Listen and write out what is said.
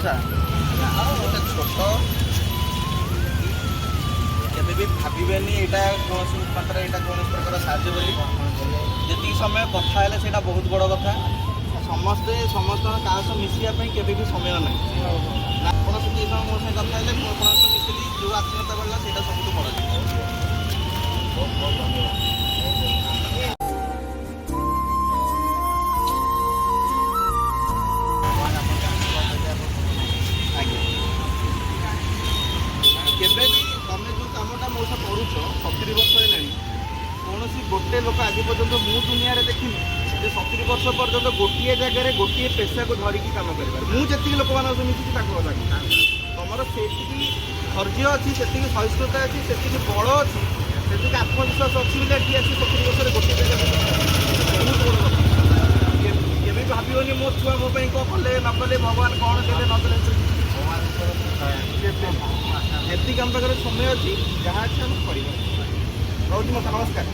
मौसा गोटे छोट केबे भावे यहाँ कौन मात्र यहाँ कौन प्रकार साहय बोली जी समय कथा है बहुत बड़ कथा समस्ते समस्त क्या मिसापी केवे भी समय ना आप से मो से कथा है मिसिली जो आत्मीयता बढ़ला से सब बड़ा बहुत बहुत धन्यवाद। केबे भी तुम जो कमटा मो से करुच 70 वर्ष है कौन गोटे लोक आज पर्यटन मु दुनिया देखनी जे 70 वर्ष पर्यटन गोटे जगह गोटे पेशा को धरिकी कम कर मुझे लोक मान मिसी तुम से धैर्य अच्छी से सहिष्णुता अच्छी से बल अच्छी से आत्मविश्वास अच्छी बोली आसी 70 वर्ष गोटे जगह बहुत बड़ कथा के भावन मो छुआ मो कौन कले न कले भगवान कौन देते न देते जी आम पाखे समय अच्छी जहाँ अच्छे हम कर नमस्कार।